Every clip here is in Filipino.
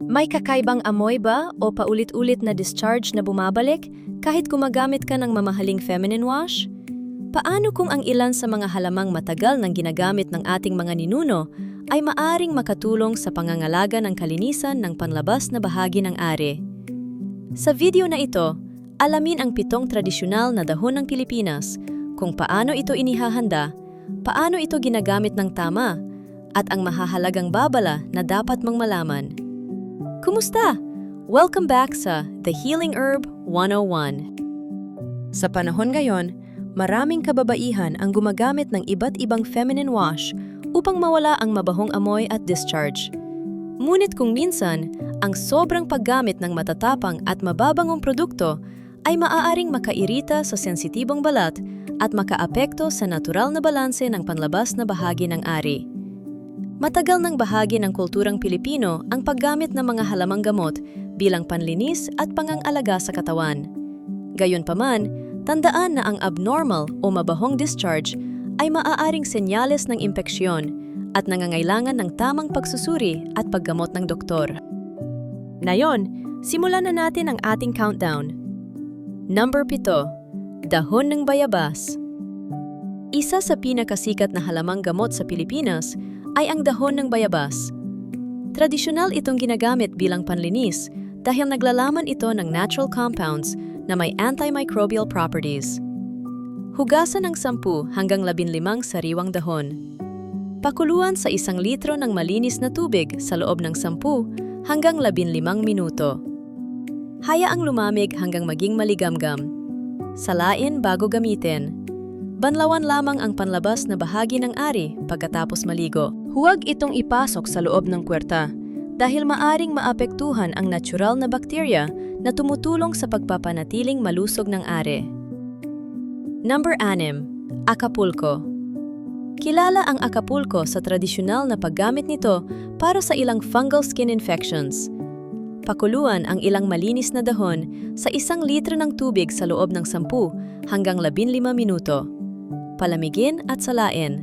May kakaibang amoy ba o paulit-ulit na discharge na bumabalik kahit gumagamit ka ng mamahaling feminine wash? Paano kung ang ilan sa mga halamang matagal nang ginagamit ng ating mga ninuno ay maaring makatulong sa pangangalaga ng kalinisan ng panlabas na bahagi ng ari? Sa video na ito, alamin ang 7 tradisyonal na dahon ng Pilipinas, kung paano ito inihahanda, paano ito ginagamit ng tama, at ang mahahalagang babala na dapat mong malaman. Kumusta? Welcome back sa The Healing Herb 101. Sa panahon ngayon, maraming kababaihan ang gumagamit ng iba't ibang feminine wash upang mawala ang mabahong amoy at discharge. Ngunit kung minsan, ang sobrang paggamit ng matatapang at mababangong produkto ay maaaring makairita sa sensitibong balat at makaapekto sa natural na balanse ng panlabas na bahagi ng ari. Matagal ng bahagi ng kulturang Pilipino ang paggamit ng mga halamang gamot bilang panlinis at pangangalaga sa katawan. Gayunpaman, tandaan na ang abnormal o mabahong discharge ay maaaring senyales ng impeksyon at nangangailangan ng tamang pagsusuri at paggamot ng doktor. Ngayon, simulan na natin ang ating countdown. Number 7. Dahon ng bayabas. Isa sa pinakasikat na halamang gamot sa Pilipinas ay ang dahon ng bayabas. Tradisyonal itong ginagamit bilang panlinis dahil naglalaman ito ng natural compounds na may antimicrobial properties. Hugasan ng 10 hanggang 15 sariwang dahon. Pakuluan sa 1 litro ng malinis na tubig sa loob ng 10 hanggang 15 minuto. Hayaang lumamig hanggang maging maligamgam. Salain bago gamitin. Banlawan lamang ang panlabas na bahagi ng ari pagkatapos maligo. Huwag itong ipasok sa loob ng puwerta dahil maaring maapektuhan ang natural na bakterya na tumutulong sa pagpapanatiling malusog ng ari. Number 6. Acapulco. Kilala ang Acapulco sa tradisyonal na paggamit nito para sa ilang fungal skin infections. Pakuluan ang ilang malinis na dahon sa 1 litro ng tubig sa loob ng 10 hanggang 15 minuto. Palamigin at salain.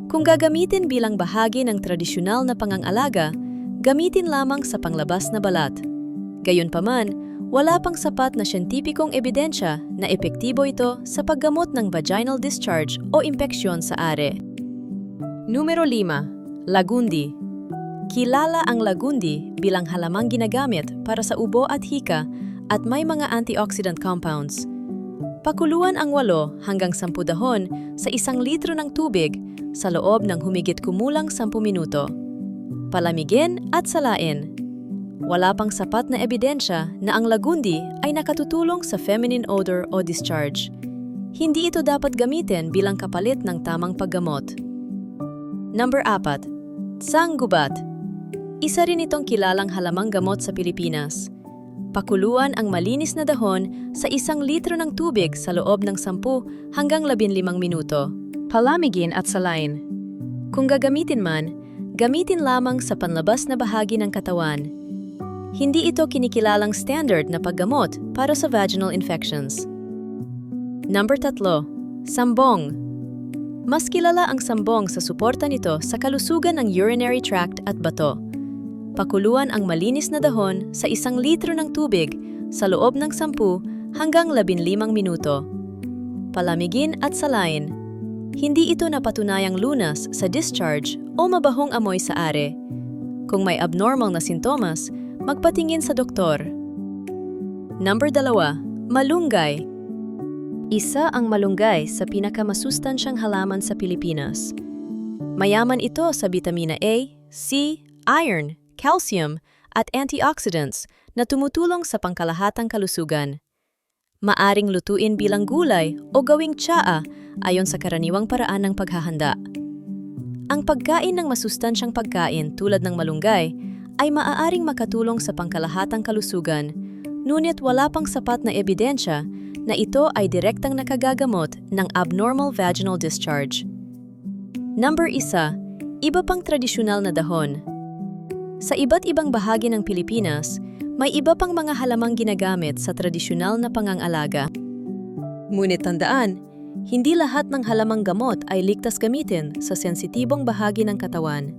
Kung gagamitin bilang bahagi ng tradisyonal na pangangalaga, gamitin lamang sa panglabas na balat. Gayunpaman, wala pang sapat na siyentipikong ebidensya na epektibo ito sa paggamot ng vaginal discharge o impeksyon sa ari. Numero 5. Lagundi. Kilala ang lagundi bilang halamang ginagamit para sa ubo at hika at may mga antioxidant compounds. Pakuluan ang 8 hanggang 10 dahon sa 1 litro ng tubig sa loob ng humigit kumulang 10 minuto. Palamigin at salain. Wala pang sapat na ebidensya na ang lagundi ay nakatutulong sa feminine odor o discharge. Hindi ito dapat gamitin bilang kapalit ng tamang paggamot. Number 4. Sanggubat. Isa rin itong kilalang halamang gamot sa Pilipinas. Pakuluan ang malinis na dahon sa 1 litro ng tubig sa loob ng 10 hanggang 15 minuto. Palamigin at salain. Kung gagamitin man, gamitin lamang sa panlabas na bahagi ng katawan. Hindi ito kinikilalang standard na paggamot para sa vaginal infections. Number 3. Sambong. Mas kilala ang sambong sa suporta nito sa kalusugan ng urinary tract at bato. Pakuluan ang malinis na dahon sa 1 litro ng tubig sa loob ng 10 hanggang 15 minuto. Palamigin at salain. Hindi ito napatunayang lunas sa discharge o mabahong amoy sa ari. Kung may abnormal na sintomas, magpatingin sa doktor. Number 2. Malunggay. Isa ang malunggay sa pinakamasustansyang halaman sa Pilipinas. Mayaman ito sa vitamina A, C, iron, calcium, at antioxidants na tumutulong sa pangkalahatang kalusugan. Maaring lutuin bilang gulay o gawing tsaa ayon sa karaniwang paraan ng paghahanda. Ang pagkain ng masustansyang pagkain tulad ng malunggay ay maaaring makatulong sa pangkalahatang kalusugan, ngunit wala pang sapat na ebidensya na ito ay direktang nakagagamot ng abnormal vaginal discharge. Number 1. Iba pang tradisyonal na dahon. Sa iba't ibang bahagi ng Pilipinas, may iba pang mga halamang ginagamit sa tradisyonal na pangangalaga. Ngunit tandaan, hindi lahat ng halamang gamot ay ligtas gamitin sa sensitibong bahagi ng katawan.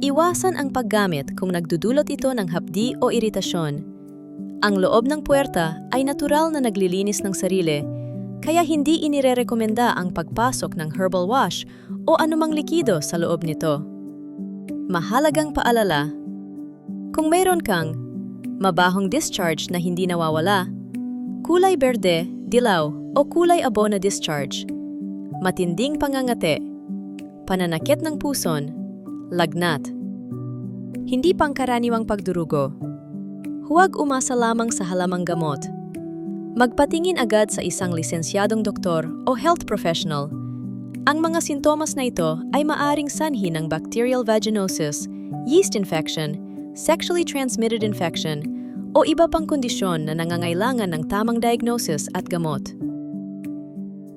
Iwasan ang paggamit kung nagdudulot ito ng hapdi o iritasyon. Ang loob ng puwerta ay natural na naglilinis ng sarili, kaya hindi inirerekomenda ang pagpasok ng herbal wash o anumang likido sa loob nito. Mahalagang paalala: kung mayroon kang mabahong discharge na hindi nawawala, kulay berde, dilaw o kulay abo na discharge, matinding pangangate, pananakit ng puson, lagnat, hindi pangkaraniwang pagdurugo, huwag umasa lamang sa halamang gamot. Magpatingin agad sa isang lisensyadong doktor o health professional. Ang mga sintomas na ito ay maaring sanhi ng bacterial vaginosis, yeast infection, sexually transmitted infection, o iba pang kondisyon na nangangailangan ng tamang diagnosis at gamot.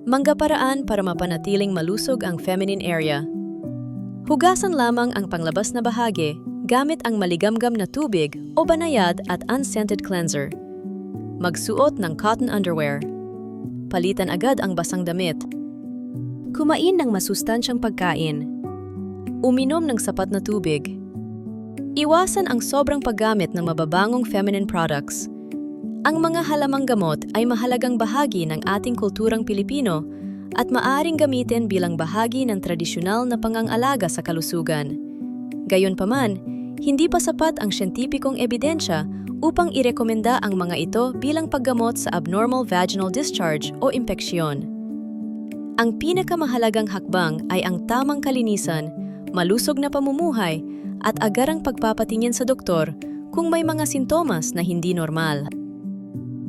Manggaparaan para mapanatiling malusog ang feminine area. Hugasan lamang ang panglabas na bahagi gamit ang maligamgam na tubig o banayad at unscented cleanser. Magsuot ng cotton underwear. Palitan agad ang basang damit. Kumain ng masustansyang pagkain. Uminom ng sapat na tubig. Iwasan ang sobrang paggamit ng mababangong feminine products. Ang mga halamang gamot ay mahalagang bahagi ng ating kulturang Pilipino at maaaring gamitin bilang bahagi ng tradisyonal na pangangalaga sa kalusugan. Gayunpaman, hindi pa sapat ang siyentipikong ebidensya upang irekomenda ang mga ito bilang paggamot sa abnormal vaginal discharge o impeksyon. Ang pinakamahalagang hakbang ay ang tamang kalinisan, malusog na pamumuhay, at agarang pagpapatingin sa doktor kung may mga sintomas na hindi normal.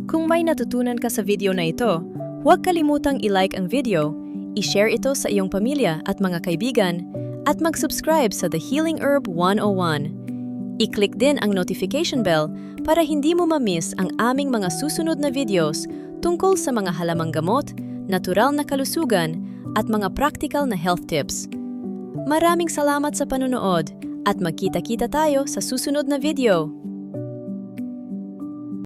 Kung may natutunan ka sa video na ito, huwag kalimutang i-like ang video, i-share ito sa iyong pamilya at mga kaibigan, at mag-subscribe sa The Healing Herb 101. I-click din ang notification bell para hindi mo ma-miss ang aming mga susunod na videos tungkol sa mga halamang gamot, natural na kalusugan, at mga practical na health tips. Maraming salamat sa panunood at magkita-kita tayo sa susunod na video.